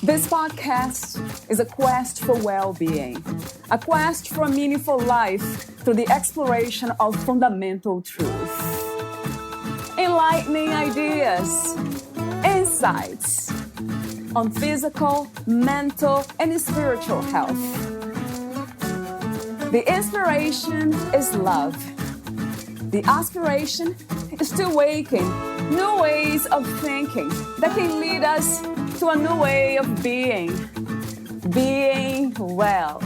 This podcast is a quest for well-being, a quest for a meaningful life through the exploration of fundamental truth. Enlightening ideas, insights on physical, mental, and spiritual health. The inspiration is love. The aspiration is to awaken new ways of thinking that can lead us to a new way of being well.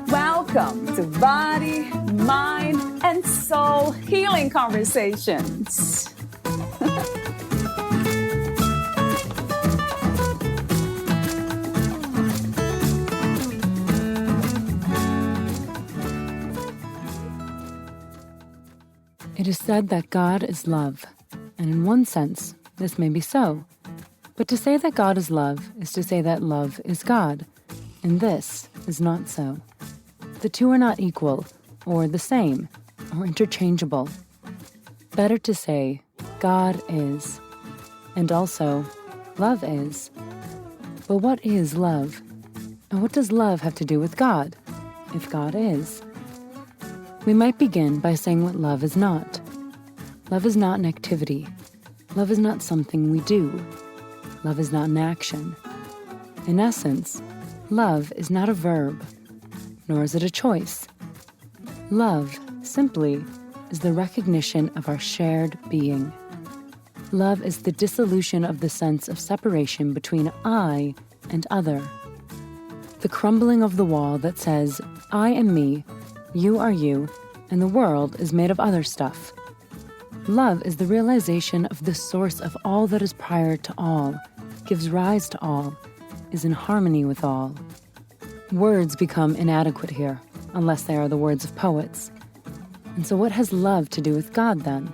Welcome to Body, Mind, and Soul Healing Conversations. It is said that God is love, and in one sense, this may be so. But to say that God is love is to say that love is God, and this is not so. The two are not equal, or the same, or interchangeable. Better to say, God is, and also, love is. But what is love? And what does love have to do with God, if God is? We might begin by saying what love is not. Love is not an activity. Love is not something we do. Love is not an action. In essence, love is not a verb, nor is it a choice. Love, simply, is the recognition of our shared being. Love is the dissolution of the sense of separation between I and other. The crumbling of the wall that says, I am me, you are you, and the world is made of other stuff. Love is the realization of the source of all that is prior to all, gives rise to all, is in harmony with all. Words become inadequate here, unless they are the words of poets. And so what has love to do with God, then?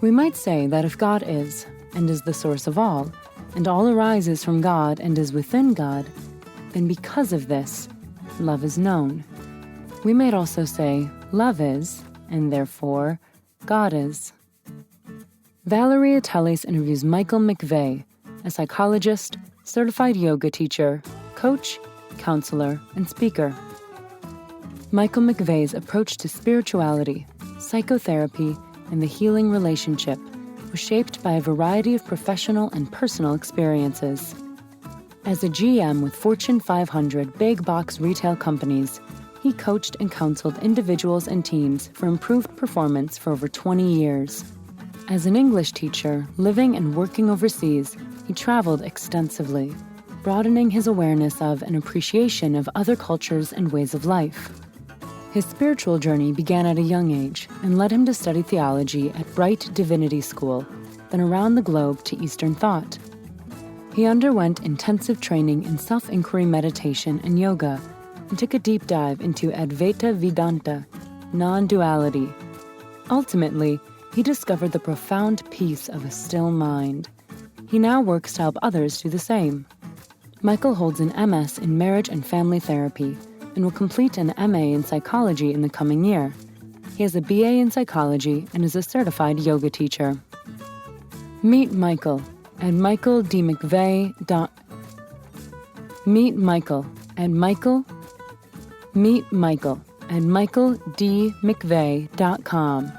We might say that if God is, and is the source of all, and all arises from God and is within God, then because of this, love is known. We might also say love is, and therefore, God is. Valeria Teles interviews Michael McVeigh, a psychologist, certified yoga teacher, coach, counselor, and speaker. Michael McVeigh's approach to spirituality, psychotherapy, and the healing relationship was shaped by a variety of professional and personal experiences. As a GM with Fortune 500 big box retail companies, he coached and counseled individuals and teams for improved performance for over 20 years. As an English teacher, living and working overseas, he traveled extensively, broadening his awareness of and appreciation of other cultures and ways of life. His spiritual journey began at a young age and led him to study theology at Bright Divinity School, then around the globe to Eastern thought. He underwent intensive training in self-inquiry meditation and yoga, and took a deep dive into Advaita Vedanta, non-duality. Ultimately, he discovered the profound peace of a still mind. He now works to help others do the same. Michael holds an MS in marriage and family therapy and will complete an MA in psychology in the coming year. He has a BA in psychology and is a certified yoga teacher. Meet Michael at michaeldmcveigh.com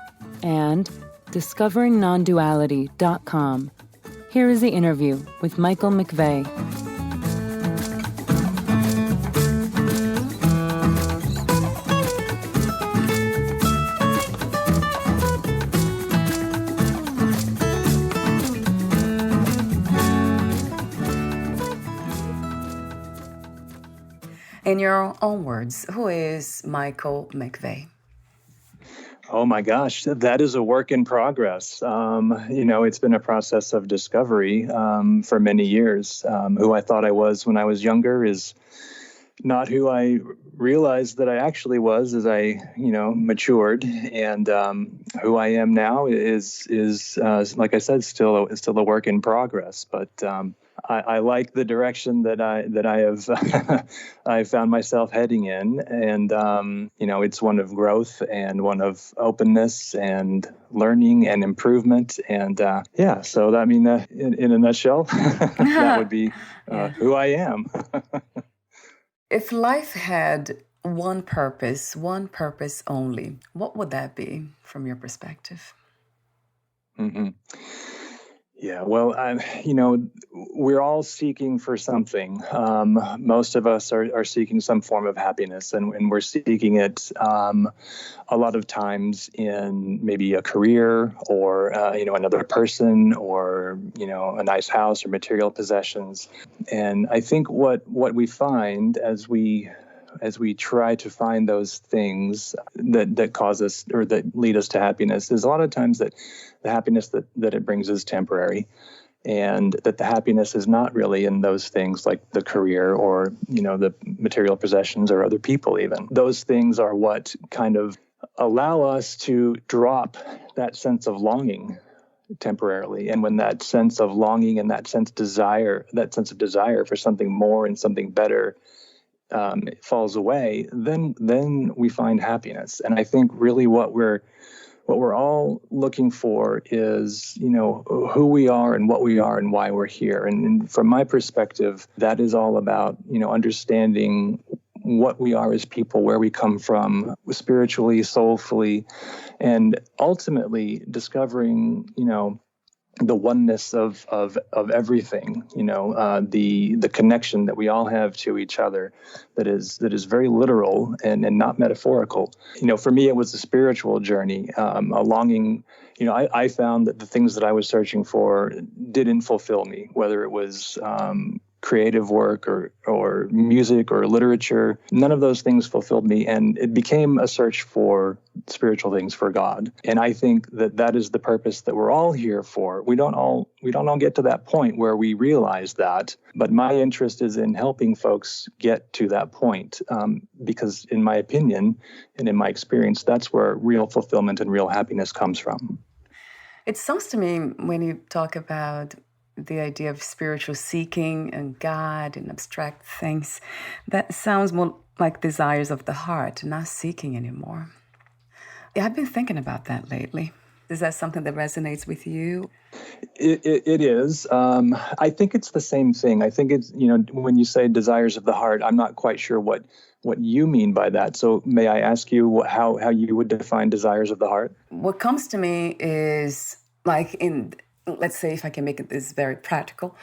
and discoveringnonduality.com. Here is the interview with Michael McVeigh. In your own words, who is Michael McVeigh? Oh my gosh, that is a work in progress. It's been a process of discovery for many years. Who I thought I was when I was younger is not who I realized that I actually was as I, matured. And who I am now is like I said, still a work in progress. But I like the direction that I have I found myself heading in, and it's one of growth and one of openness and learning and improvement, and So that, in a nutshell, that would be who I am. If life had one purpose only, what would that be from your perspective? Mm-hmm. Yeah, well, we're all seeking for something. Most of us are seeking some form of happiness, and we're seeking it a lot of times in maybe a career or, another person or, a nice house or material possessions. And I think what we find as we try to find those things that cause us or that lead us to happiness is a lot of times that the happiness that it brings is temporary, and that the happiness is not really in those things like the career or, the material possessions or other people even. Those things are what kind of allow us to drop that sense of longing temporarily. And when that sense of longing and that sense of desire for something more and something better falls away, then we find happiness. And I think really what we're all looking for is, who we are and what we are and why we're here. And from my perspective, that is all about, understanding what we are as people, where we come from, spiritually, soulfully, and ultimately discovering, the oneness of everything, the connection that we all have to each other that is very literal and not metaphorical. For me, it was a spiritual journey, a longing. I found that the things that I was searching for didn't fulfill me, whether it was creative work or music or literature. None of those things fulfilled me, and it became a search for spiritual things, for God. And I think that is the purpose that we're all here for. We don't all get to that point where we realize that, but my interest is in helping folks get to that point, because in my opinion and in my experience, that's where real fulfillment and real happiness comes from. It sounds to me, when you talk about the idea of spiritual seeking and God and abstract things, that sounds more like desires of the heart, not seeking anymore. Yeah, I've been thinking about that lately. Is that something that resonates with you? It is. I think it's the same thing. I think it's, when you say desires of the heart, I'm not quite sure what you mean by that. So may I ask you how you would define desires of the heart? What comes to me is let's say, if I can make this very practical,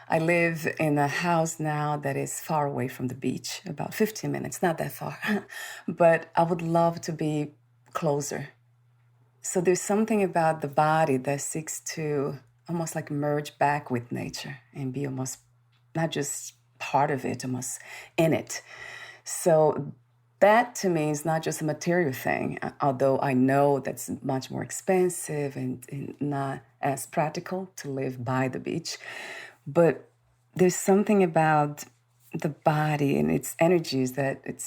I live in a house now that is far away from the beach, about 15 minutes, not that far, but I would love to be closer. So there's something about the body that seeks to almost like merge back with nature and be almost not just part of it, almost in it. So that to me is not just a material thing, although I know that's much more expensive and not as practical to live by the beach. But there's something about the body and its energies that it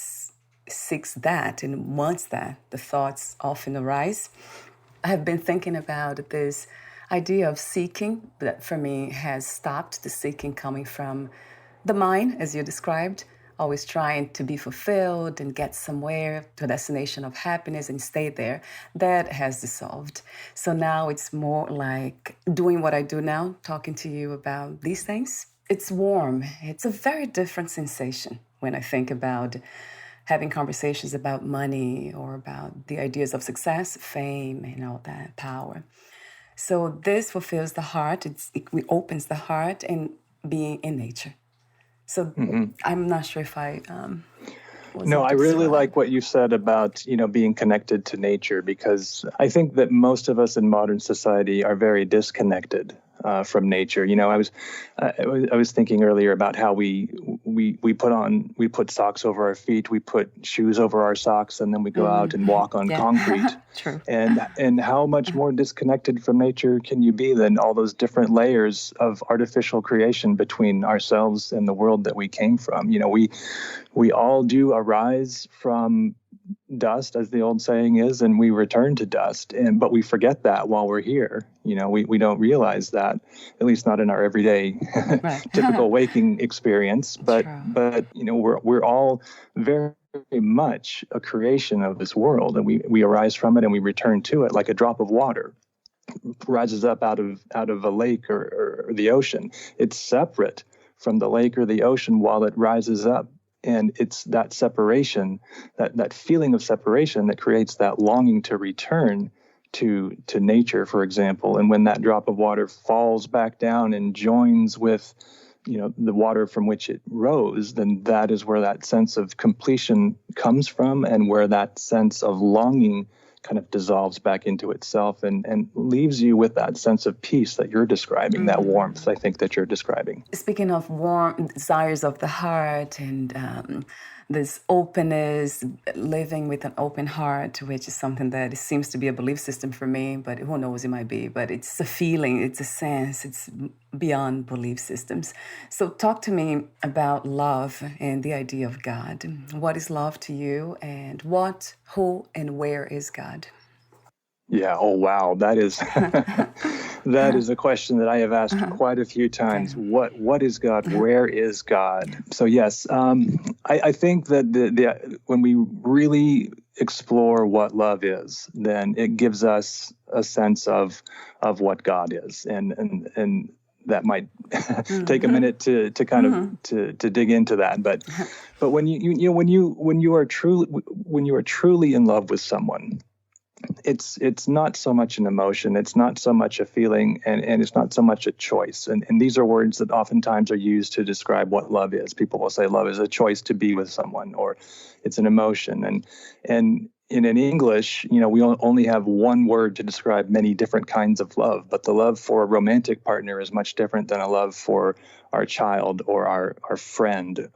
seeks that and wants that. The thoughts often arise. I have been thinking about this idea of seeking that for me has stopped, the seeking coming from the mind, as you described, always trying to be fulfilled and get somewhere to a destination of happiness and stay there. That has dissolved. So now it's more like doing what I do now, talking to you about these things. It's warm. It's a very different sensation when I think about having conversations about money or about the ideas of success, fame, and all that, power. So this fulfills the heart. It opens the heart and being in nature. So I'm not sure if I No, I really like what you said about, being connected to nature, because I think that most of us in modern society are very disconnected from nature. I was thinking earlier about how we put socks over our feet, we put shoes over our socks, and then we go out and walk on concrete. True. And how much more disconnected from nature can you be than all those different layers of artificial creation between ourselves and the world that we came from? We all do arise from dust, as the old saying is, and we return to dust. But we forget that while we're here. We don't realize that, at least not in our everyday Right. typical waking experience. But True. we're all very much a creation of this world, and we arise from it and we return to it like a drop of water rises up out of a lake or the ocean. It's separate from the lake or the ocean while it rises up. And it's that separation, that feeling of separation that creates that longing to return to nature, for example. And when that drop of water falls back down and joins with, the water from which it rose, then that is where that sense of completion comes from, and where that sense of longing kind of dissolves back into itself and leaves you with that sense of peace that you're describing, that warmth, I think, that you're describing. Speaking of warm desires of the heart and this openness, living with an open heart, which is something that seems to be a belief system for me, but who knows, it might be. But it's a feeling, it's a sense, it's beyond belief systems. So talk to me about love and the idea of God. What is love to you, and what, who, and where is God? Yeah. Oh, wow. That is that is a question that I have asked quite a few times. What is God? Where is God? So yes, I think that the when we really explore what love is, then it gives us a sense of what God is, and that might take a minute to kind of to dig into that. But when you are truly in love with someone, it's not so much an emotion, it's not so much a feeling, and it's not so much a choice. And these are words that oftentimes are used to describe what love is. People will say love is a choice to be with someone, or it's an emotion. And in English, we only have one word to describe many different kinds of love, but the love for a romantic partner is much different than a love for our child or our friend,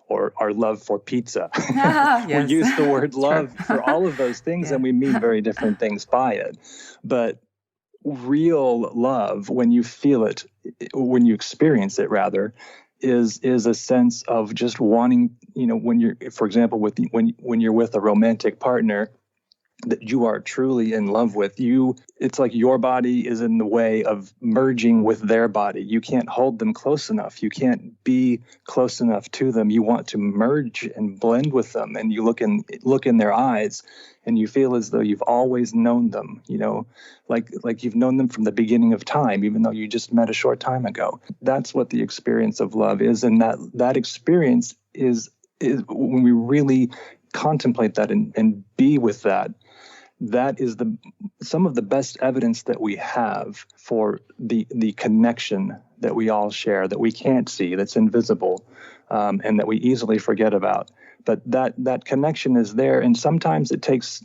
or our love for pizza. Yes. We use the word love for all of those things, and we mean very different things by it. But real love, when you feel it, when you experience it, rather, is a sense of just wanting, when you're, for example, when you're with a romantic partner that you are truly in love with, it's like your body is in the way of merging with their body. You can't hold them close enough. You can't be close enough to them. You want to merge and blend with them, and you look in their eyes, and you feel as though you've always known them, like you've known them from the beginning of time, even though you just met a short time ago. That's what the experience of love is, and that experience is when we really contemplate that and be with that. That is some of the best evidence that we have for the connection that we all share, that we can't see, that's invisible, and that we easily forget about. But that connection is there, and sometimes it takes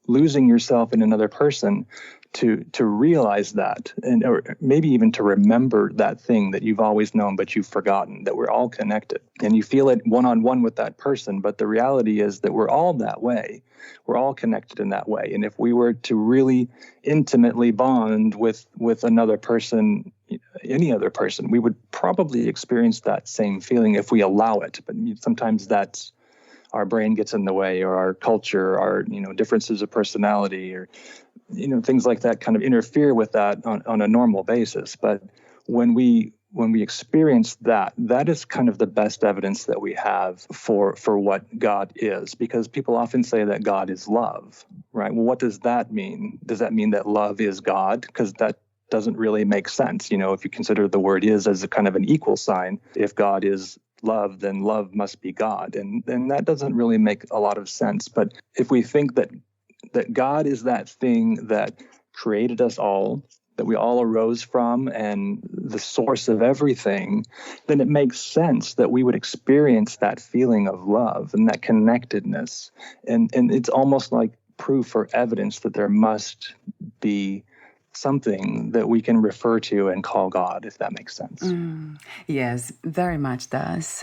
losing yourself in another person to realize that, or maybe even to remember that thing that you've always known but you've forgotten, that we're all connected, and you feel it one-on-one with that person. But the reality is that we're all that way. We're all connected in that way. And if we were to really intimately bond with another person, any other person, we would probably experience that same feeling if we allow it. But sometimes our brain gets in the way, or our culture, our differences of personality, or things like that kind of interfere with that on a normal basis. But when we experience that is kind of the best evidence that we have for what God is, because people often say that God is love, right? Well, what does that mean? Does that mean that love is God? Because that doesn't really make sense. If you consider the word is as a kind of an equal sign, if God is love, then love must be God. And that doesn't really make a lot of sense. But if we think that God is that thing that created us all, that we all arose from, and the source of everything, then it makes sense that we would experience that feeling of love and that connectedness. And it's almost like proof or evidence that there must be something that we can refer to and call God, if that makes sense. Yes, very much does.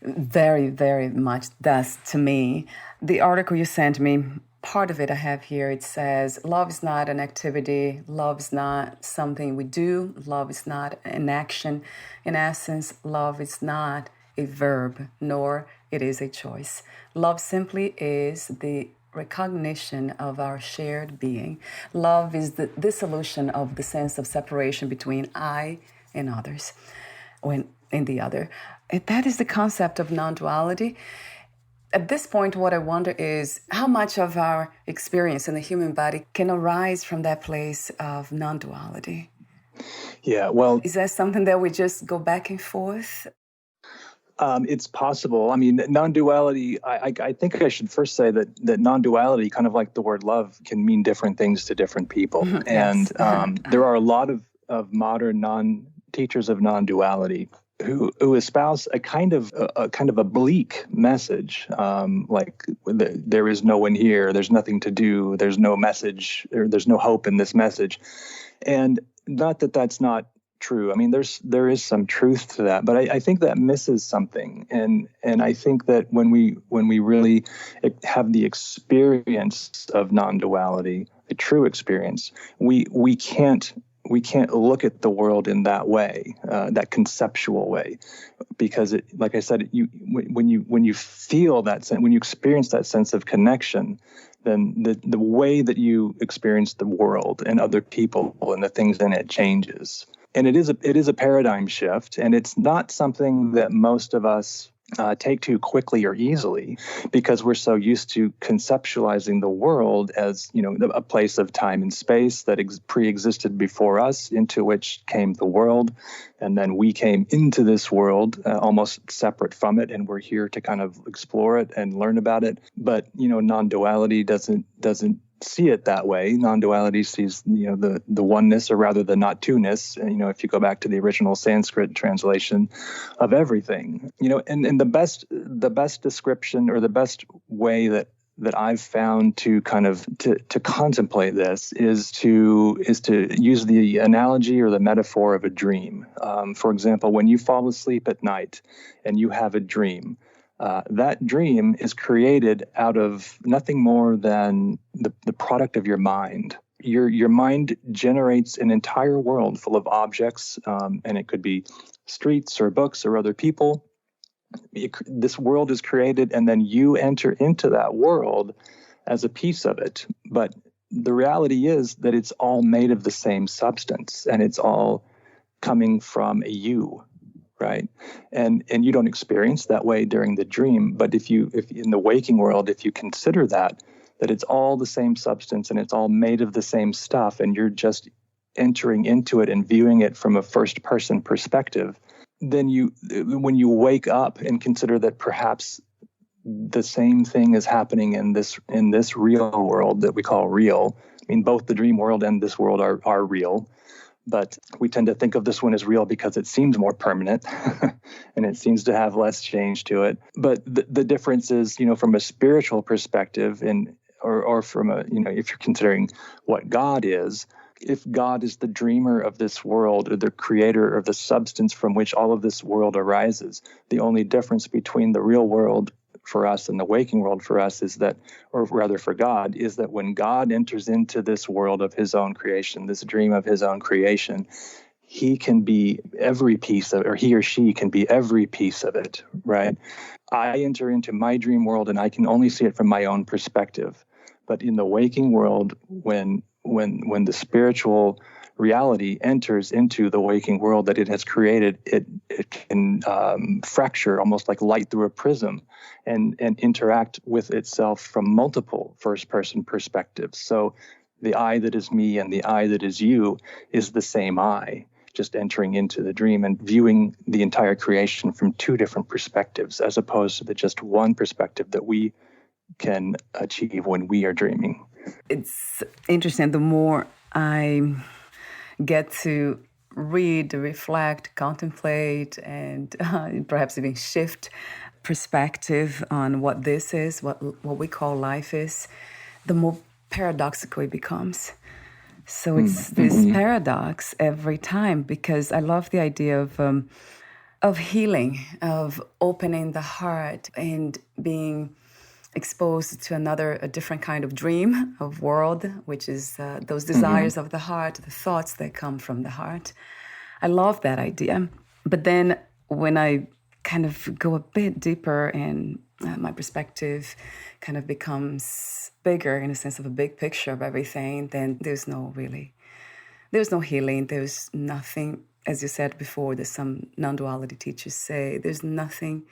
Very, very much does to me. The article you sent me, part of it I have here, it says, love is not an activity. Love is not something we do. Love is not an action. In essence, love is not a verb, nor it is a choice. Love simply is the recognition of our shared being. Love is the dissolution of the sense of separation between I and others, when in the other. And that is the concept of non-duality. At this point, what I wonder is how much of our experience in the human body can arise from that place of non-duality. Yeah, well, is that something that we just go back and forth? It's possible. I mean, non-duality, I think I should first say that non-duality, kind of like the word love, can mean different things to different people. And there are a lot of modern teachers of non-duality who espouse a kind of a bleak message, like there is no one here, there's nothing to do, there's no message, or there's no hope in this message. And not that that's not true. I mean, there is some truth to that, but I think that misses something. And I think that when we really have the experience of non-duality, a true experience, we can't look at the world in that way, that conceptual way, because like I said, when you feel that sense, when you experience that sense of connection, then the way that you experience the world and other people and the things in it changes. And it is a paradigm shift, and it's not something that most of us take to quickly or easily, because we're so used to conceptualizing the world as, a place of time and space that pre-existed before us, into which came the world, and then we came into this world almost separate from it, and we're here to kind of explore it and learn about it. But non-duality doesn't see it that way. Non-duality sees the oneness, or rather the not two-ness. If you go back to the original Sanskrit translation of everything, and the best description, or the best way that I've found to kind of to contemplate this is to use the analogy or the metaphor of a dream. For example, when you fall asleep at night and you have a dream, that dream is created out of nothing more than the product of your mind. Your mind generates an entire world full of objects, and it could be streets or books or other people. This world is created, and then you enter into that world as a piece of it. But the reality is that it's all made of the same substance, and it's all coming from a you. Right. And you don't experience that way during the dream. But if in the waking world, if you consider that it's all the same substance and it's all made of the same stuff, and you're just entering into it and viewing it from a first person perspective, then when you wake up and consider that perhaps the same thing is happening in this real world that we call real. I mean, both the dream world and this world are real. But we tend to think of this one as real because it seems more permanent and it seems to have less change to it. But the difference is, from a spiritual perspective, or from if you're considering what God is, if God is the dreamer of this world, or the creator of the substance from which all of this world arises, the only difference between the real world for us and the waking world for us is that, or rather for God, is that when God enters into this world of his own creation, this dream of his own creation, he can be every piece of, or he or she can be every piece of it, right? I enter into my dream world and I can only see it from my own perspective. But in the waking world, when the spiritual reality enters into the waking world that it has created, it can fracture almost like light through a prism and interact with itself from multiple first-person perspectives. So the I that is me and the I that is you is the same I, just entering into the dream and viewing the entire creation from two different perspectives, as opposed to the just one perspective that we can achieve when we are dreaming. It's interesting. The more I get to read, reflect, contemplate, and perhaps even shift perspective on what this is, what we call life is, the more paradoxical it becomes. So it's this paradox every time, because I love the idea of healing, of opening the heart and being exposed to a different kind of dream of world, which is those desires of the heart, the thoughts that come from the heart. I love that idea. But then when I kind of go a bit deeper and my perspective kind of becomes bigger in a sense of a big picture of everything, then there's no healing. There's nothing, as you said before, there's some non-duality teachers say, there's nothing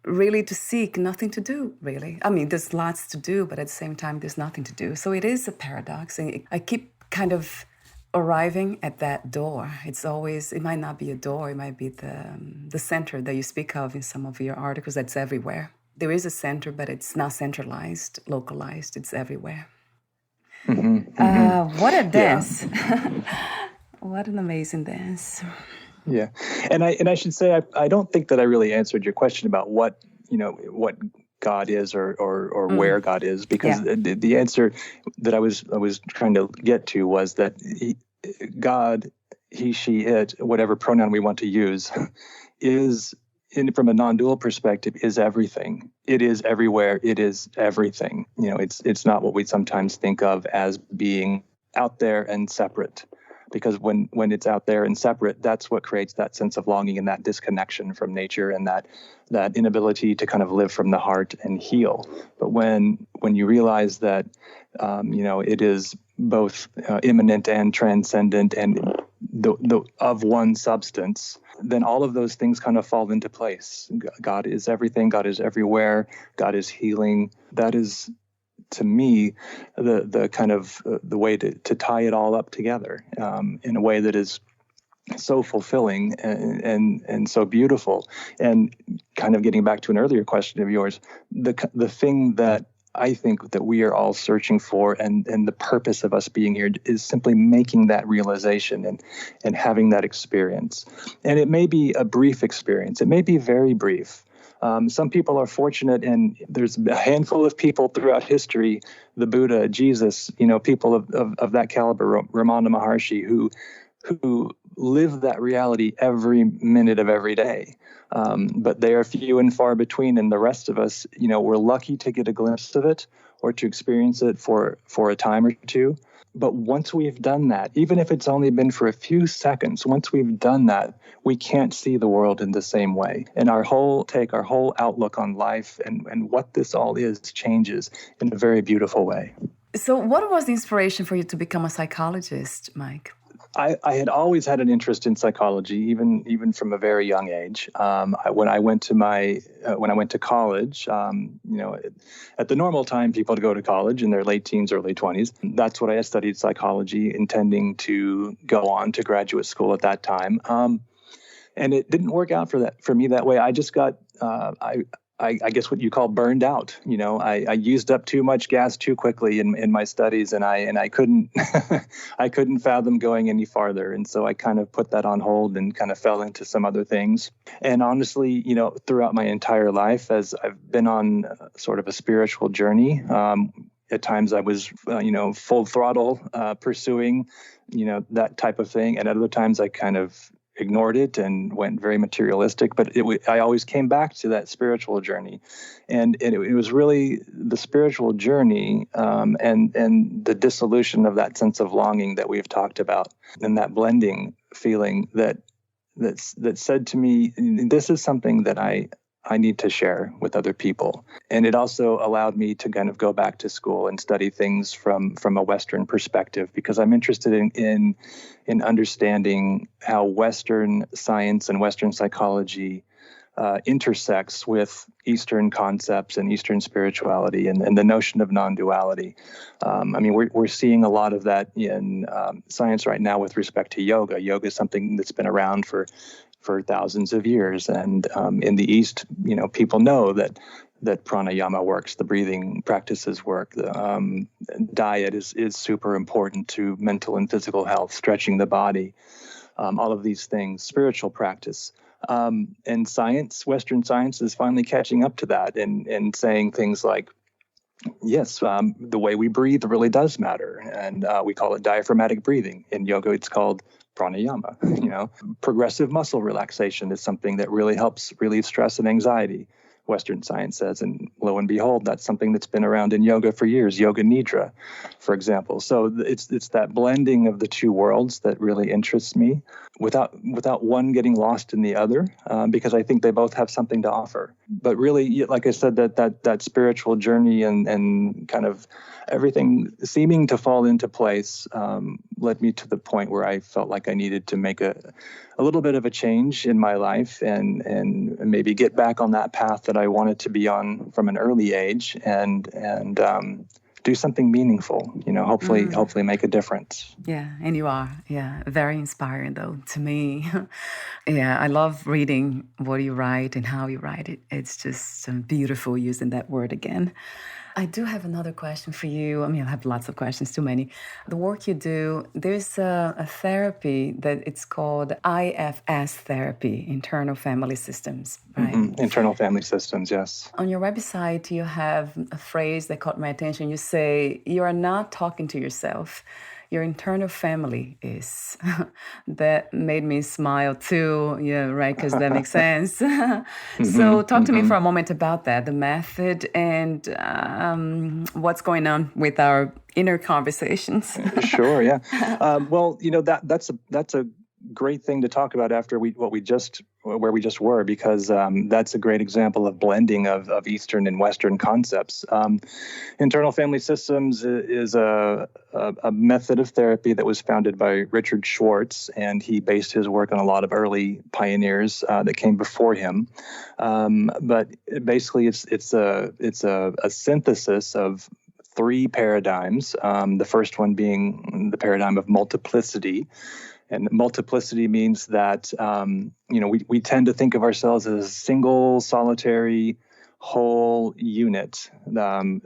really to seek, nothing to do, really. I mean, there's lots to do, but at the same time, there's nothing to do. So it is a paradox. And I keep kind of arriving at that door. It might not be a door, it might be the center that you speak of in some of your articles that's everywhere. There is a center, but it's not centralized, localized, it's everywhere. What a dance. Yeah. What an amazing dance. Yeah. And I should say, I don't think that I really answered your question about what God is or where God is, because the answer that I was trying to get to was that God, he, she, it, whatever pronoun we want to use, is, from a non-dual perspective, is everything. It is everywhere. It is everything. It's not what we sometimes think of as being out there and separate. Because when it's out there and separate, that's what creates that sense of longing and that disconnection from nature and that inability to kind of live from the heart and heal. But when you realize that, it is both immanent and transcendent and the of one substance, then all of those things kind of fall into place. God is everything. God is everywhere. God is healing. That is, to me, the kind of the way to tie it all up together in a way that is so fulfilling and so beautiful. And kind of getting back to an earlier question of yours, the thing that I think that we are all searching for and the purpose of us being here is simply making that realization and having that experience. And it may be a brief experience. It may be very brief. Some people are fortunate, and there's a handful of people throughout history, the Buddha, Jesus, people of that caliber, Ramana Maharshi, who live that reality every minute of every day. But they are few and far between, and the rest of us, we're lucky to get a glimpse of it or to experience it for a time or two. But once we've done that, even if it's only been for a few seconds, once we've done that, we can't see the world in the same way. And our whole outlook on life and what this all is changes in a very beautiful way. So what was the inspiration for you to become a psychologist, Mike? I had always had an interest in psychology, even from a very young age. When I went to college, at the normal time people go to college in their late teens, early 20s. That's what I studied, psychology, intending to go on to graduate school at that time. And it didn't work out for me that way. I just got I guess what you call burned out. I used up too much gas too quickly in my studies, and I couldn't I couldn't fathom going any farther. And so I kind of put that on hold and kind of fell into some other things. And honestly, throughout my entire life, as I've been on sort of a spiritual journey, at times I was, full throttle pursuing, that type of thing. And at other times I kind of ignored it and went very materialistic, but I always came back to that spiritual journey. And it was really the spiritual journey and the dissolution of that sense of longing that we've talked about, and that blending feeling that said to me, this is something that I need to share with other people. And it also allowed me to kind of go back to school and study things from a Western perspective, because I'm interested in understanding how Western science and Western psychology intersects with Eastern concepts and Eastern spirituality and the notion of non-duality. We're seeing a lot of that in science right now with respect to yoga. Yoga is something that's been around for thousands of years. And in the East, people know that pranayama works, the breathing practices work. The diet is super important to mental and physical health, stretching the body, all of these things, spiritual practice. And science, Western science, is finally catching up to that and saying things like, yes, the way we breathe really does matter. And we call it diaphragmatic breathing. In yoga, it's called pranayama. Progressive muscle relaxation is something that really helps relieve stress and anxiety. Western science says. And lo and behold, that's something that's been around in yoga for years, yoga nidra, for example. So it's that blending of the two worlds that really interests me without one getting lost in the other, because I think they both have something to offer. But really, like I said, that spiritual journey and kind of everything seeming to fall into place led me to the point where I felt like I needed to make a little bit of a change in my life and maybe get back on that path that I wanted to be on from an early age and do something meaningful, hopefully make a difference. Yeah, and you are. Yeah, very inspiring though to me. Yeah, I love reading what you write and how you write it. It's just beautiful using that word again. I do have another question for you. I mean, I have lots of questions, too many. The work you do, there's a therapy that it's called IFS therapy, internal family systems, right? Mm-hmm. Internal family systems, yes. On your website, you have a phrase that caught my attention. You say, you are not talking to yourself. Your internal family is. That made me smile too. Yeah, right, because that makes sense. So talk to me for a moment about that, the method and what's going on with our inner conversations. Sure, yeah. Well, that's a great thing to talk about after where we just were, because that's a great example of blending of Eastern and Western concepts. Internal family systems is a method of therapy that was founded by Richard Schwartz, and he based his work on a lot of early pioneers that came before him. But basically, it's a synthesis of three paradigms. The first one being the paradigm of multiplicity. And multiplicity means that, we tend to think of ourselves as a single, solitary, whole unit,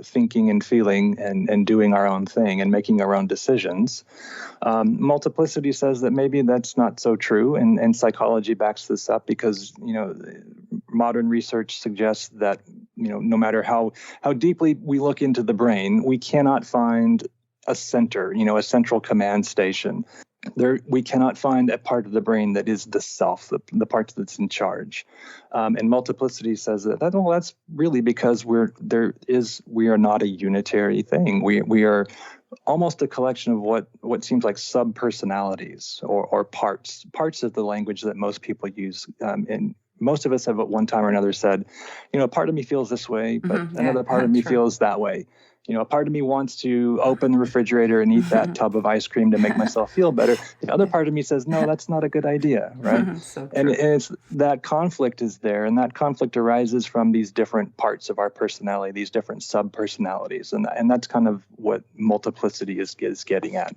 thinking and feeling and doing our own thing and making our own decisions. Multiplicity says that maybe that's not so true. And psychology backs this up because, modern research suggests that, no matter how deeply we look into the brain, we cannot find a center, a central command station. We cannot find a part of the brain that is the self, the part that's in charge. And multiplicity says that's really because we are not a unitary thing. We are almost a collection of what seems like sub-personalities or parts. Parts is the language that most people use. And most of us have at one time or another said, a part of me feels this way, but another part of me feels that way. A part of me wants to open the refrigerator and eat that tub of ice cream to make myself feel better. The other part of me says, no, that's not a good idea, right? So true. And it's that conflict is there, and that conflict arises from these different parts of our personality, these different sub-personalities, and that's kind of what multiplicity is getting at.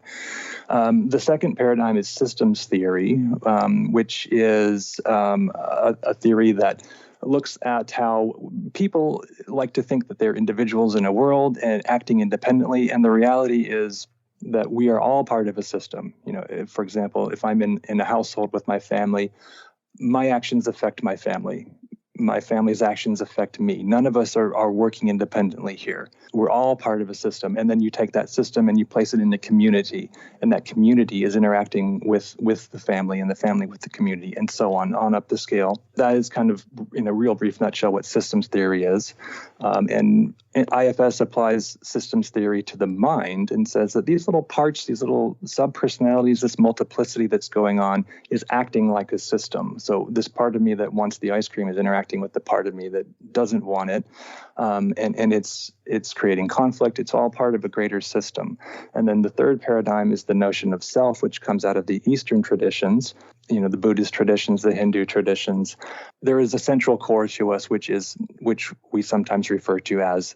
The second paradigm is systems theory, which is a theory that looks at how people like to think that they're individuals in a world and acting independently. And the reality is that we are all part of a system. For example, if I'm in a household with my family, my actions affect my family. My family's actions affect me. None of us are working independently here. We're all part of a system. And then you take that system and you place it in a community. And that community is interacting with the family and the family with the community and so on up the scale. That is kind of, in a real brief nutshell, what systems theory is. And IFS applies systems theory to the mind and says that these little parts, these little sub-personalities, this multiplicity that's going on is acting like a system. So this part of me that wants the ice cream is interacting with the part of me that doesn't want it. And it's creating conflict. It's all part of a greater system. And then the third paradigm is the notion of self, which comes out of the Eastern traditions, the Buddhist traditions, the Hindu traditions. There is a central core to us, which we sometimes refer to as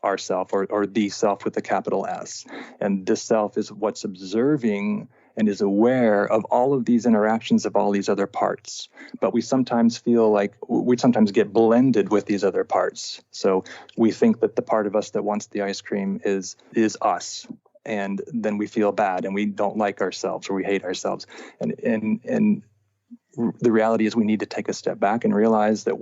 ourself or the self with a capital S. And this self is what's observing and is aware of all of these interactions of all these other parts. But we sometimes feel like we sometimes get blended with these other parts. So we think that the part of us that wants the ice cream is us. And then we feel bad and we don't like ourselves or we hate ourselves. And the reality is we need to take a step back and realize that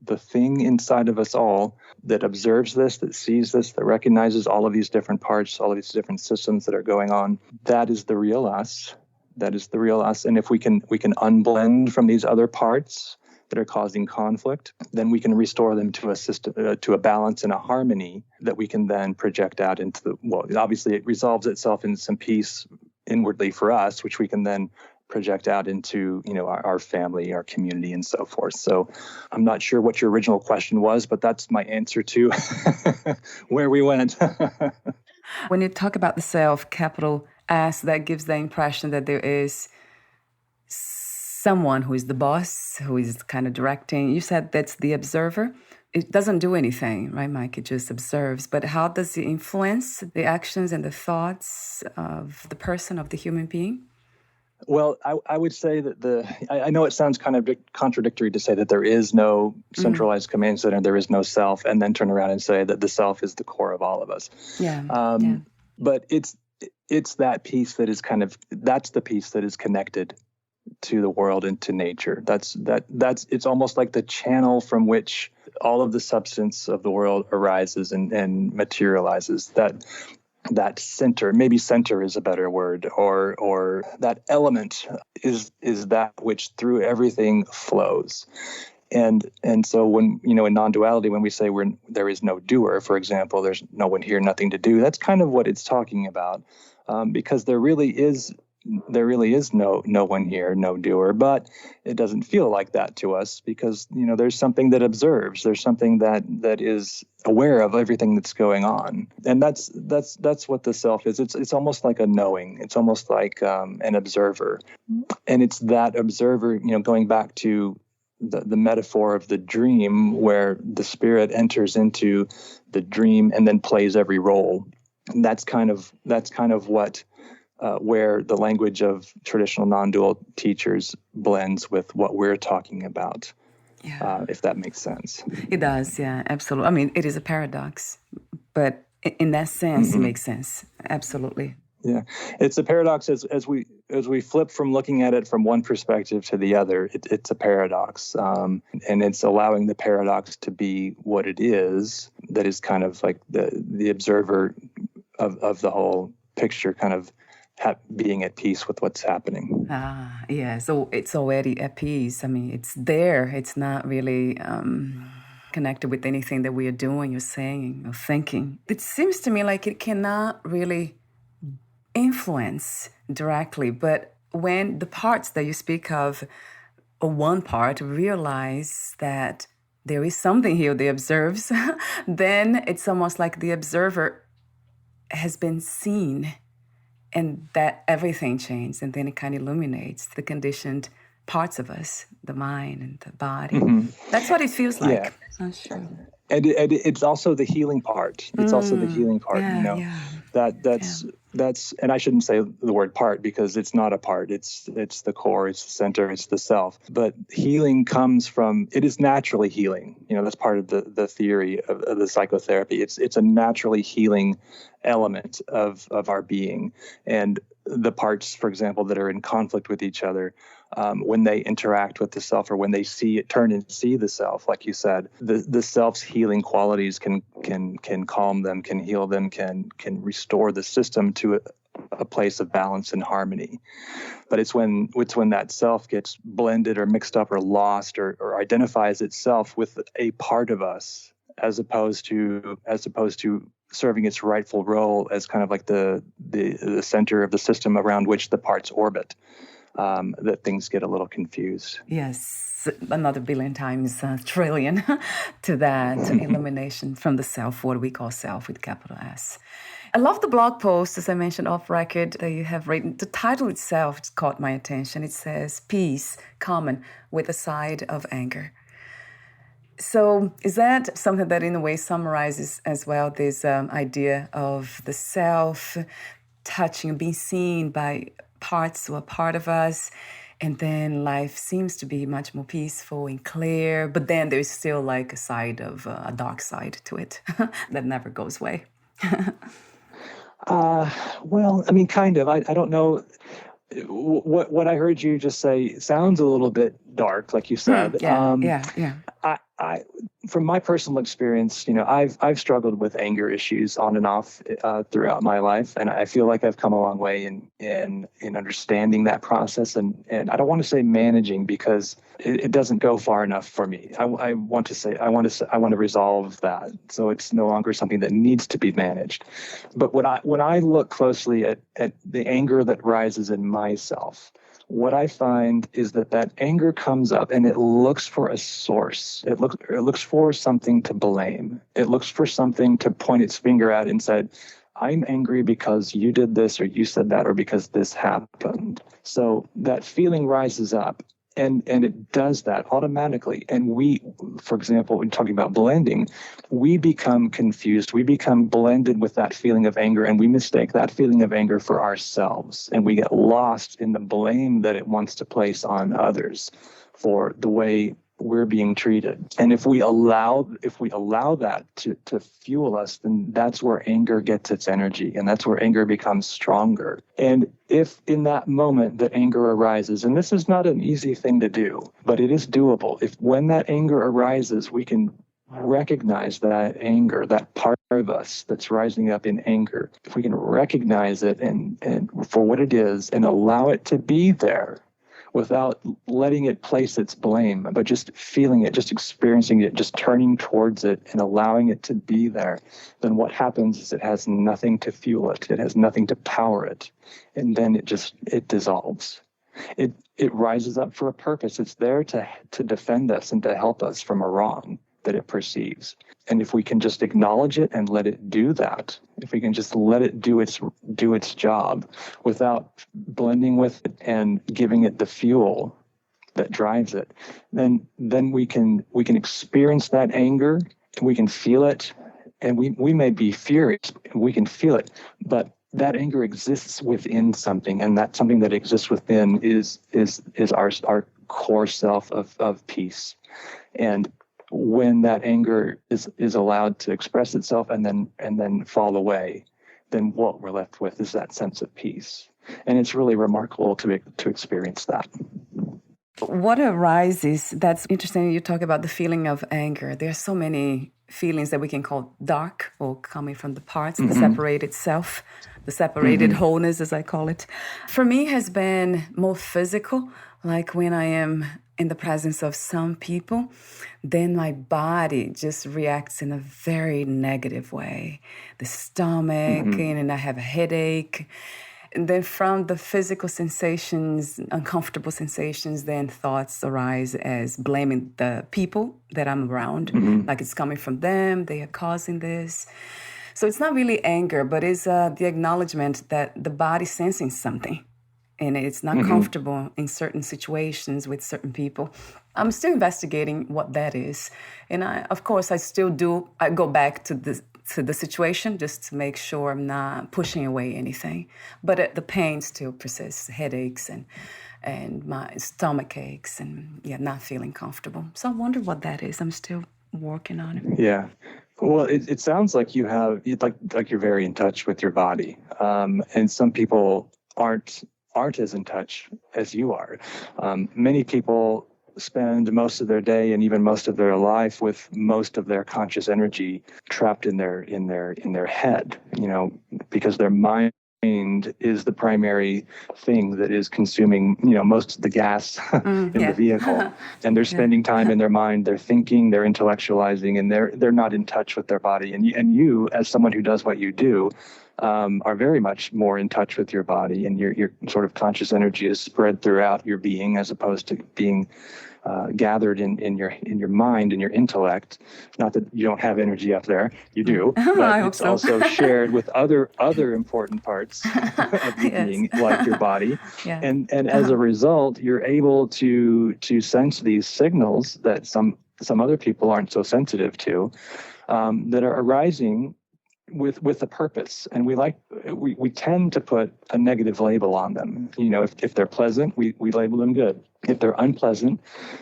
the thing inside of us all that observes this, that sees this, that recognizes all of these different parts, all of these different systems that are going on, that is the real us. That is the real us. And if we can unblend from these other parts, that are causing conflict, then we can restore them to a system, to a balance and a harmony that we can then project out into the, well, obviously it resolves itself in some peace inwardly for us, which we can then project out into, our family, our community, and so forth. So I'm not sure what your original question was, but that's my answer to where we went. When you talk about the self, capital S, that gives the impression that there is someone who is the boss, who is kind of directing. You said that's the observer. It doesn't do anything, right, Mike? It just observes. But how does it influence the actions and the thoughts of the person, of the human being? Well, I would say that I know it sounds kind of contradictory to say that there is no centralized command center, there is no self, and then turn around and say that the self is the core of all of us. Yeah. But it's that piece that is that's the piece that is connected to the world and to nature. That's it's almost like the channel from which all of the substance of the world arises and materializes. That center, maybe center is a better word, or that element is that which through everything flows. And so when, in non-duality, when we say there is no doer, for example, there's no one here, nothing to do, that's kind of what it's talking about, because there really is no one here, no doer, but it doesn't feel like that to us because, there's something that observes, there's something that is aware of everything that's going on. And that's what the self is. It's almost like a knowing. It's almost like an observer. And it's that observer, going back to the metaphor of the dream where the spirit enters into the dream and then plays every role. And that's kind of what where the language of traditional non-dual teachers blends with what we're talking about, if that makes sense. It does, yeah, absolutely. I mean, it is a paradox, but in that sense, it makes sense. Absolutely. Yeah, it's a paradox as we flip from looking at it from one perspective to the other. It's a paradox, and it's allowing the paradox to be what it is. That is kind of like the observer of the whole picture, kind of being at peace with what's happening. Yeah. So it's already at peace. I mean, it's there. It's not really connected with anything that we are doing or saying or thinking. It seems to me like it cannot really influence directly, but when the parts that you speak of, or one part, realize that there is something here that observes, then it's almost like the observer has been seen and that everything changed, and then it kind of illuminates the conditioned parts of us, the mind and the body. That's what it feels like. Yeah. Not sure. And it's also the healing part. It's also the healing part, That's, and I shouldn't say the word part because it's not a part. It's the core, it's the center, it's the self. But healing comes from, it is naturally healing. That's part of the theory of the psychotherapy. It's a naturally healing element of our being. And the parts, for example, that are in conflict with each other, when they interact with the self, or when they turn and see the self, like you said, the self's healing qualities can calm them, can heal them, can restore the system to a place of balance and harmony. But it's when that self gets blended or mixed up or lost or identifies itself with a part of us, as opposed to serving its rightful role as kind of like the center of the system around which the parts orbit, that things get a little confused. Yes, another billion times, trillion to that elimination from the self, what we call self with capital S. I love the blog post, as I mentioned off record, that you have written. The title itself just caught my attention. It says, "Peace common with a side of anger." So is that something that in a way summarizes as well this idea of the self touching, being seen by parts or a part of us, and then life seems to be much more peaceful and clear, but then there's still like a dark side to it that never goes away? Well, I mean, kind of. I don't know. What I heard you just say sounds a little bit dark, like you said. Yeah. I, from my personal experience, I've struggled with anger issues on and off throughout my life, and I feel like I've come a long way in understanding that process, and I don't want to say managing, because it doesn't go far enough for me. I want to resolve that, so it's no longer something that needs to be managed. But when I look closely at the anger that rises in myself, what I find is that anger comes up and it looks for a source. It looks for something to blame. It looks for something to point its finger at and said, I'm angry because you did this or you said that or because this happened. So that feeling rises up. And it does that automatically. And we, for example, when talking about blending, we become confused. We become blended with that feeling of anger, and we mistake that feeling of anger for ourselves. And we get lost in the blame that it wants to place on others for the way we're being treated. And if we allow that to fuel us, then that's where anger gets its energy, and that's where anger becomes stronger. And if in that moment that anger arises, and this is not an easy thing to do, but it is doable. If when that anger arises, we can recognize that anger, that part of us that's rising up in anger, if we can recognize it and for what it is and allow it to be there, without letting it place its blame, but just feeling it, just experiencing it, just turning towards it and allowing it to be there, then what happens is it has nothing to fuel it. It has nothing to power it. And then it dissolves. It rises up for a purpose. It's there to defend us and to help us from a wrong that it perceives. And if we can just acknowledge it and let it do that, if we can just let it do its job without blending with it and giving it the fuel that drives it, then we can experience that anger, we can feel it, and we may be furious, we can feel it, but that anger exists within something, and that something that exists within is our core self of peace. And when that anger is allowed to express itself and then fall away, then what we're left with is that sense of peace. And it's really remarkable to experience that. What arises, that's interesting, you talk about the feeling of anger. There are so many feelings that we can call dark, or coming from the parts, the separated self, the separated wholeness, as I call it. For me, has been more physical, like when I am in the presence of some people, then my body just reacts in a very negative way. The stomach, and I have a headache. And then from the physical sensations, uncomfortable sensations, then thoughts arise as blaming the people that I'm around. Like it's coming from them, they are causing this. So it's not really anger, but it's the acknowledgement that the body's sensing something. And it's not comfortable in certain situations with certain people. I'm still investigating what that is. And I go back to the situation just to make sure I'm not pushing away anything. But the pain still persists, headaches and my stomach aches and not feeling comfortable. So I wonder what that is. I'm still working on it. Yeah. Well, it sounds like you're very in touch with your body. And some people aren't as in touch as you are. Many people spend most of their day and even most of their life with most of their conscious energy trapped in their head, because their mind is the primary thing that is consuming, most of the gas in the vehicle. And they're spending time in their mind, they're thinking, they're intellectualizing, and they're not in touch with their body. And you, as someone who does what you do, are very much more in touch with your body, and your sort of conscious energy is spread throughout your being, as opposed to being gathered in your mind and your intellect. Not that you don't have energy up there, you do, but it's also shared with other important parts of your being, like your body. And as a result, you're able to sense these signals that some other people aren't so sensitive to, that are arising with a purpose. And we tend to put a negative label on them. If they're pleasant, we label them good. If they're unpleasant,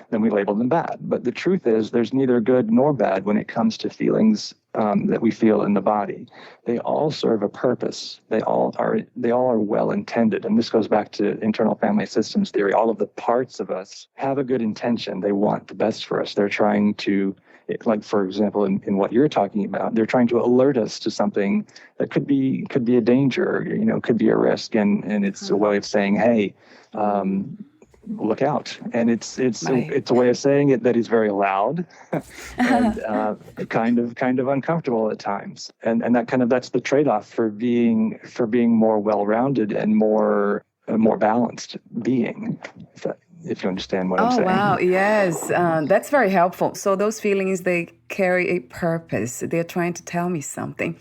then we label them bad. But the truth is, there's neither good nor bad when it comes to feelings that we feel in the body, they all serve a purpose. They all are well intended. And this goes back to internal family systems theory. All of the parts of us have a good intention. They want the best for us. They're trying to, like, for example, in what you're talking about, they're trying to alert us to something that could be a danger, could be a risk. And it's a way of saying, hey, look out. And it's a way of saying it that is very loud and kind of uncomfortable at times. And that's the trade-off for being more well-rounded and more balanced being, if you understand what I'm saying. Oh, wow. Yes. That's very helpful. So those feelings, they carry a purpose. They're trying to tell me something.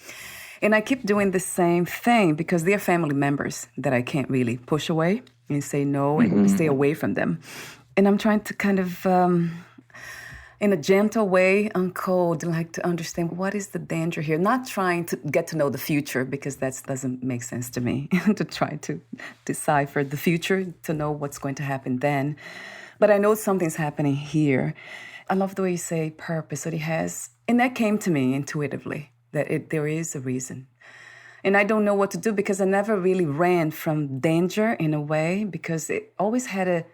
And I keep doing the same thing because they're family members that I can't really push away and say no and stay away from them. And I'm trying to kind of, in a gentle way, uncode, like to understand what is the danger here. Not trying to get to know the future because that doesn't make sense to me, to try to decipher the future, to know what's going to happen then. But I know something's happening here. I love the way you say purpose that it has. And that came to me intuitively, that there is a reason. And I don't know what to do because I never really ran from danger in a way because it always had a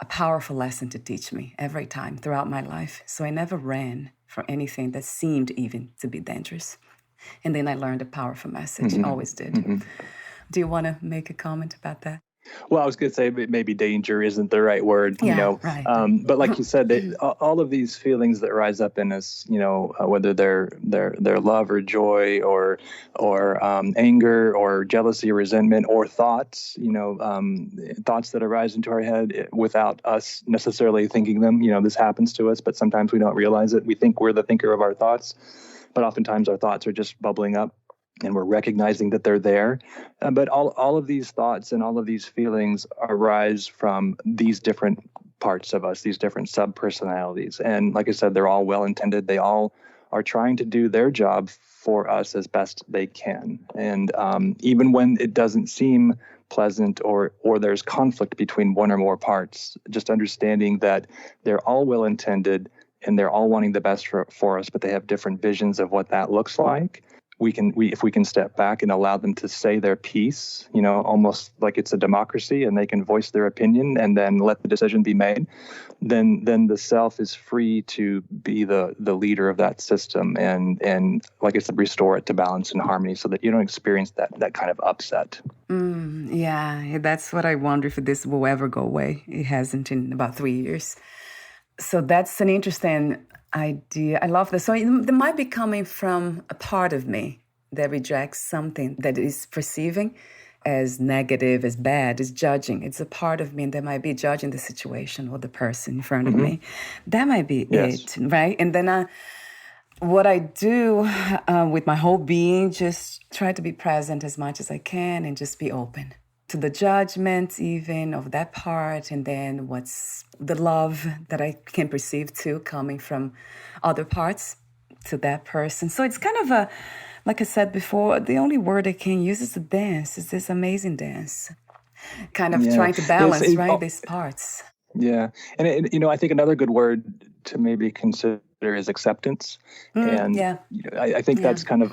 powerful lesson to teach me every time throughout my life. So I never ran from anything that seemed even to be dangerous. And then I learned a powerful message, always did. Do you want to make a comment about that? Well, I was going to say maybe danger isn't the right word, Right. But like you said, all of these feelings that rise up in us, whether they're love or joy or anger or jealousy or resentment or thoughts, thoughts that arise into our head without us necessarily thinking them. This happens to us, but sometimes we don't realize it. We think we're the thinker of our thoughts, but oftentimes our thoughts are just bubbling up. And we're recognizing that they're there. But all of these thoughts and all of these feelings arise from these different parts of us, these different sub-personalities. And like I said, they're all well-intended. They all are trying to do their job for us as best they can. And even when it doesn't seem pleasant or there's conflict between one or more parts, just understanding that they're all well-intended and they're all wanting the best for us, but they have different visions of what that looks like. If we can step back and allow them to say their piece, almost like it's a democracy and they can voice their opinion and then let the decision be made, then the self is free to be the leader of that system and like I said, restore it to balance and harmony so that you don't experience that kind of upset. Yeah, that's what I wonder if this will ever go away. It hasn't in about 3 years. So that's an interesting idea. I love this. So it might be coming from a part of me that rejects something that is perceiving as negative, as bad, as judging. It's a part of me that might be judging the situation or the person in front of me. That might be it, right? And then what I do with my whole being, just try to be present as much as I can and just be open to the judgment even of that part, and then what's the love that I can perceive too coming from other parts to that person. So it's kind of like I said before, the only word I can use is a dance. It's this amazing dance. Kind of trying to balance, these parts. Yeah. And, I think another good word to maybe consider is acceptance. I think that's kind of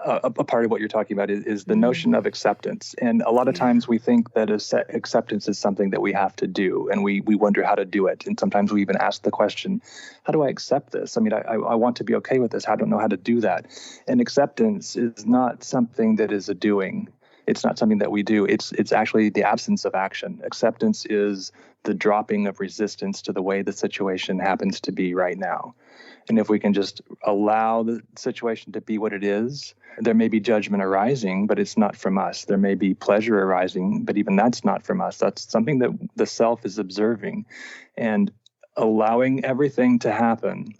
a part of what you're talking about is the notion of acceptance. And a lot of times we think that acceptance is something that we have to do, and we wonder how to do it. And sometimes we even ask the question, how do I accept this? I mean, I want to be okay with this. I don't know how to do that. And acceptance is not something that is a doing. It's not something that we do. It's actually the absence of action. Acceptance is the dropping of resistance to the way the situation happens to be right now. And if we can just allow the situation to be what it is, there may be judgment arising, but it's not from us. There may be pleasure arising, but even that's not from us. That's something that the self is observing. And allowing everything to happen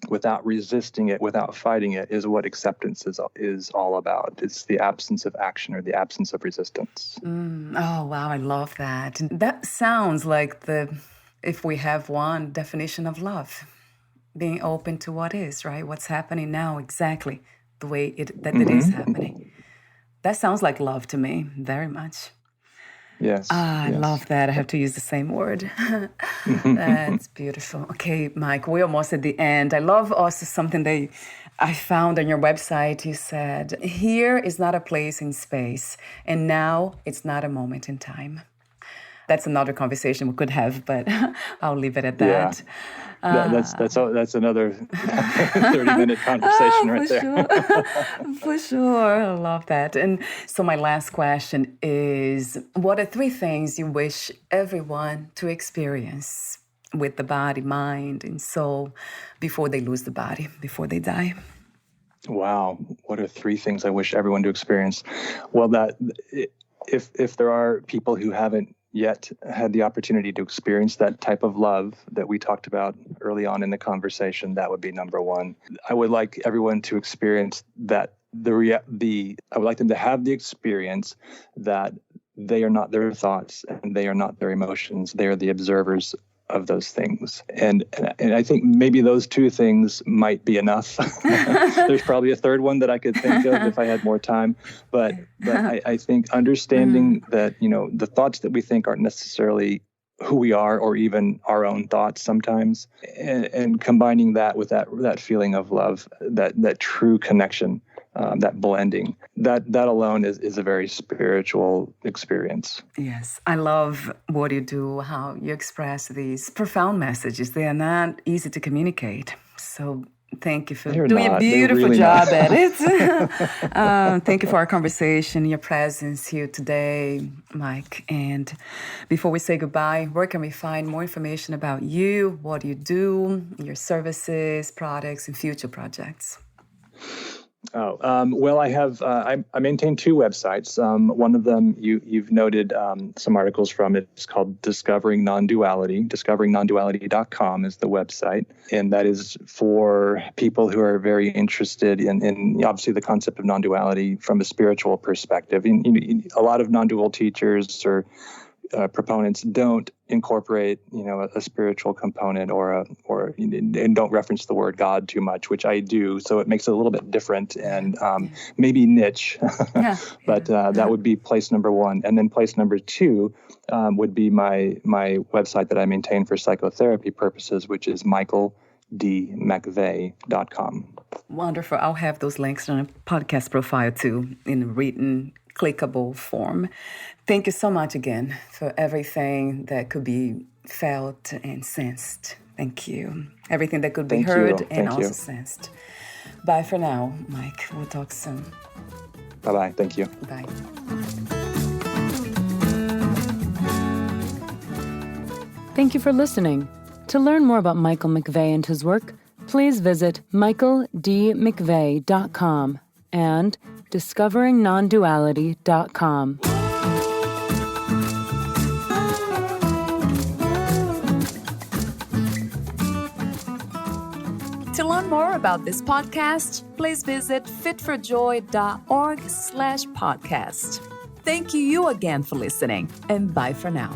without resisting it, without fighting it, is what acceptance is all about. It's the absence of action or the absence of resistance. Oh, wow, I love that. And that sounds like if we have one definition of love, being open to what is, right? What's happening now, exactly the way it is happening. That sounds like love to me, very much. Yes. I love that. I have to use the same word. That's beautiful. Okay, Mike, we're almost at the end. I love also something that I found on your website. You said, here is not a place in space, and now it's not a moment in time. That's another conversation we could have, but I'll leave it at that. That's another 30-minute conversation right there. Sure. For sure. I love that. And so my last question is, what are 3 things you wish everyone to experience with the body, mind, and soul before they lose the body, before they die? Wow. What are 3 things I wish everyone to experience? Well, that if there are people who haven't yet had the opportunity to experience that type of love that we talked about early on in the conversation, that would be number 1. I would like everyone to experience that I would like them to have the experience that they are not their thoughts and they are not their emotions. They are the observers of those things. And I think maybe those 2 things might be enough. There's probably a third one that I could think of if I had more time. But I think understanding that, the thoughts that we think aren't necessarily who we are or even our own thoughts sometimes, and combining that with that feeling of love, that true connection, that blending, that alone is a very spiritual experience. Yes, I love what you do, how you express these profound messages. They are not easy to communicate. So thank you for doing a beautiful job at it. Thank you for our conversation, your presence here today, Mike. And before we say goodbye, where can we find more information about you, what you do, your services, products, and future projects? Well, I have I maintain 2 websites. One of them you've noted some articles from. It's called Discovering Non-Duality. DiscoveringNonDuality.com is the website, and that is for people who are very interested in obviously the concept of non-duality from a spiritual perspective. A lot of non-dual teachers or proponents don't incorporate, a spiritual component and don't reference the word God too much, which I do. So it makes it a little bit different and maybe niche. But that would be place number 1. And then place number 2 would be my website that I maintain for psychotherapy purposes, which is michaeldmcveigh.com. Wonderful. I'll have those links on a podcast profile too, in written, clickable form. Thank you so much again for everything that could be felt and sensed. Thank you. Everything that could be heard and also sensed. Bye for now, Mike. We'll talk soon. Bye-bye. Thank you. Bye. Thank you for listening. To learn more about Michael McVeigh and his work, please visit michaeldmcveigh.com and discoveringnonduality.com. To learn more about this podcast, please visit fitforjoy.org/podcast. Thank you again for listening, and bye for now.